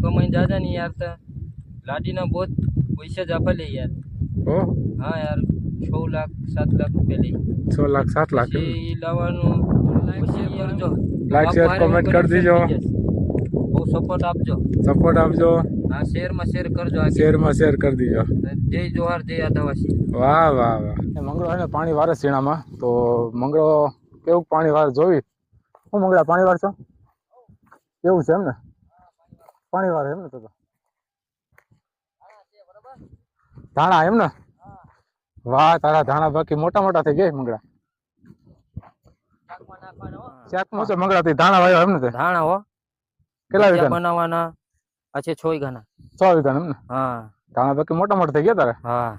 कमाई ज्यादा नहीं यार तो लाडी ना बहुत पैसे जाफा ले यार। ओ हाँ यार 6 लाख 7 लाख रुपया ले 6 लाख 7 लाख પછી લાવવાનું લાઈક શેર કરજો લાઈક શેર કોમેન્ટ કરી દીજો બહુ સપોર્ટ આપજો હા શેરમાં શેર કરજો શેર કરી દીજો જય જોહાર જય આદિવાસી વાહ વાહ વાહ મંગળો હે ને પાણી વારે સીણામાં તો મંગળો કેવું પાણી વાર જોઈ હું મંગળા પાણી વાર છો એવું છે એમ ને પાણી વાર એમ ને તો ધાણા એમ ને વાહ તારા ધાણા બાકી મોટા મોટા થઈ ગયા મંગળા શાકમાં છે મંગળા થી ધાણા વાયો એમ ને તે ધાણા હો કેટલા વીઘા બનાવવાના છે 6 વીઘાના 6 વીઘા એમ ને હા ધાણા બાકી મોટા મોટા થઈ ગયા તારે હા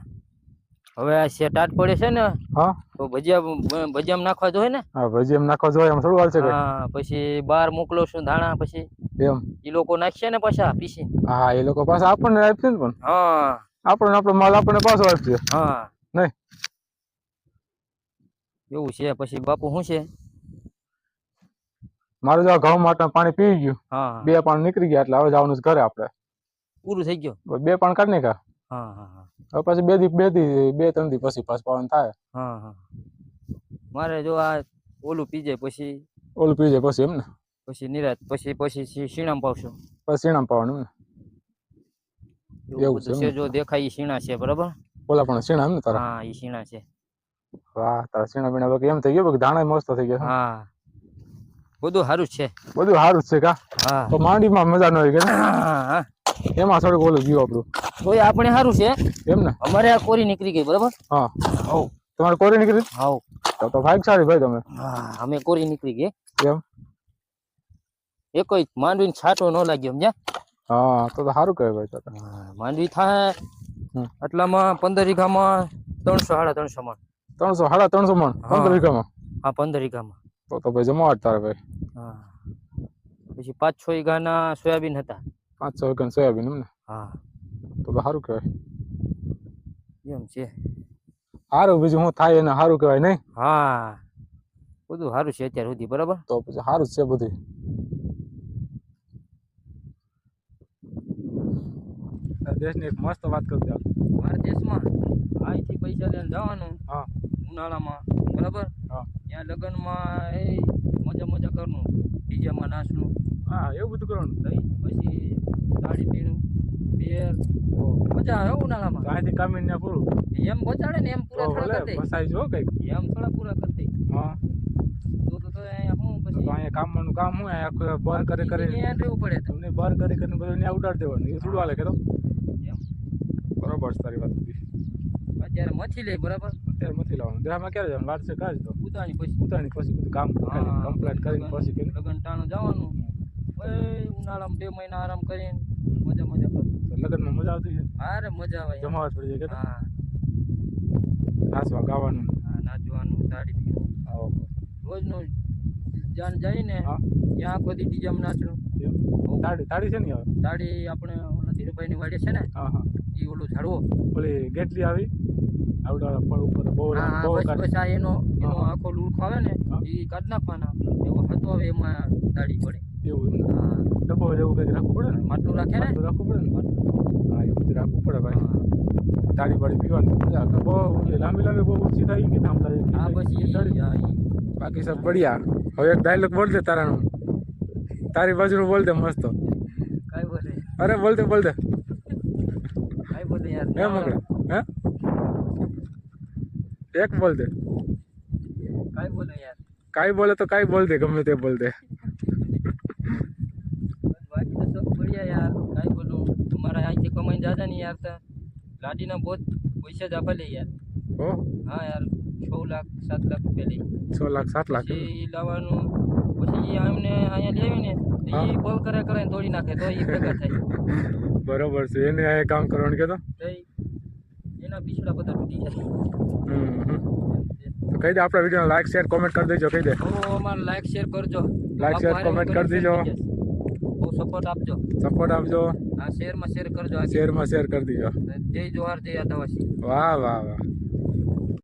હવે આ સેટાટ પડે છે ને હા તો ભજીયામાં નાખવા જોઈએ ને હા ભજીયામાં નાખવા જોઈએ એમ થોડું હાલશે હા પછી બહાર મોકલો છું ધાણા પછી એમ એ લોકો નાખશે ને પાછા પીસીને હા એ લોકો પાછા આપણને આપશે ને પણ હા આપણો માલ આપણને પાછો આપશે હા નહીં એવું છે પછી બાપુ શું છે મારું જો ઘઉં માટે પાણી પી ગયું હા 2 પાણી નીકળી ગયા એટલે હવે જવાનું છે ઘરે આપણે પૂરું થઈ ગયું 2 પાણી કાઢી નાખ્યા હા હા હવે પછી 2 3 દી પછી પાછું પાવાનું થાય હા હા મારે જો આ ઓલું પી જાય પછી ઓલું પી જાય પછી એમ ને પછી નિરાત પછી શીણામ પાવશું પછી સીણામ પાવાનું એમ ને એવું છે જો દેખાય ઈ શીણા છે બરાબર ઓલા પણ સીણા એમ ને તારા હા ઈ શીણા છે વાહ તારા સીણા બીણા બાકી એમ થઈ ગયું કે ધાણા મસ્ત થઈ ગયા હા બધું સારું છે બધું સારું જ છે કા હા તો માંડીમાં મજા ન આવી કે હા એમાં થોડુંક ઓલું ગયું આપણું તોય આપણે સારું છે એમ ને અમારે આ કોરી નીકળી ગઈ બરાબર હા હવ તમારે કોરી નીકળી હવ તો ભાગ સારી ભાઈ તમે હા અમે કોરી નીકળી ગઈ એમ એકોય માંડવીને છાંટો ન લાગ્યો સમજ્યા હા તો સારું કહેવાય ભાઈ તો માંડવી થાય એટલામાં 15 વીઘામાં 300 350 મણ 300 350 મણ 15 વીઘામાં હા 15 વીઘામાં તો ભાઈ જમાવટ તારે ભાઈ હા પછી 5-6 વીઘાના સોયાબીન હતા 500 વીઘા સોયાબીન એમ ને હા તો સારું કહેવાય એમ છે સારું બીજું શું થાય એને સારું કહેવાય નહીં હા બધું સારું છે અત્યાર સુધી બરાબર તો પછી સારું જ છે બધું દેશની એક મસ્ત વાત કરી દે મારા દેશમાં અહીંથી પૈસા લઈને જવાનું હા ઉનાળામાં બરાબર હા ત્યાં લગ્નમાં એ મજા કરવાનું ડીજેમાં નાચનું હા એવું બધું કરવાનું પછી દાડી પીણું બેર મજા આવે ઉનાળામાં અહીંથી કામી ને પૂરું એમ પહોંચાડે ને એમ પૂરા થોડા કરી ફસાઈ જો કઈક દે એમ થોડા પૂરા કરી દે હા તો અહીંયા હું પછી અહીંયા કામનું કામ હું આખું બર કરી રહેવું પડે તમને બર કરી બધું ત્યાં ઉડાડી દેવાનું એ થોડું હાલે કે તો બરોબર છે તારી વાત અત્યારે મછી લે બરાબર અત્યારે મથી લાવવાનું દેહામાં ક્યારે જવાનું વાર છે કાજ તો ઉતાણી પછી બધું કામ કમ્પ્લીટ કરીને પછી લગન ટાણું જવાનું ઉનાળામાં 2 મહિના આરામ કરીને મજા કરું લગ્નમાં મજા આવતી છે અરે મજા આવે જમાવટ પડી જાય કે હા નાચવા ગાવાનું નાચવાનું દાડી પીવું રોજનું જાન જાય ને ત્યાં આખો દી ડીજેમાં નાચનું તાડી છે ને દાડી આપણે ઓલા ધીરુભાઈની વાડી છે ને હા ઈ ઓલું ઝાડવો ઓલી ગેટલી આવી આવડા પણ ઉપર બહુ બસ આ એનો આખો લુડખો આવે ને ઈ કાઢ નાખવાના એવો હતો હવે એમાં દાડી પડે એવું હા ડબ્બો જેવું કંઈક રાખવું પડે ને માટલું રાખે ને રાખવું પડે ને હા એવું બધું રાખવું પડે ભાઈ દાડી બાડી પીવાની મજા બહુ લાંબી બહુ ઓછી થાય કે થાંભલા હા બસ બાકી સબ બઢિયા હવે એક ડાયલોગ બોલ દે તારાનો તારી બાજુનું બોલ દે મસ્ત કઈ બોલે અરે બોલ દે કઈ બોલે યાર હે મગર હે એક બોલ દે કઈ બોલે યાર કાઈ બોલે તો કાઈ બોલ દે ગમે તે બોલ દે बाकी तो सब बढ़िया यार कहीं बोलूं तुम्हारा यहाँ की कमाई ज़्यादा नहीं यार था लाडी ना बहुत पैसे जाफा ले यार ओ हाँ यार 6 लाख 7 लाख रुपया ले 6 लाख 7 लाખ લાવવાનું પછી અમને અહીંયા લેવીને એ બોલ કરે તોડી નાખે તો એ ભેગા થાય બરોબર છે એને આ કામ કરવાનું કે તો એના પીછડા બધા તૂટી જાય તો કહી દે આપણા વિડીયો લાઈક શેર કોમેન્ટ કરી દેજો કહી દે અમારે લાઈક શેર કરજો લાઈક શેર કોમેન્ટ કરી દેજો બહુ સપોર્ટ આપજો હા શેરમાં શેર કરજો શેર કરી દેજો જય જોહાર જય આદિવાસી વાહ વાહ વાહ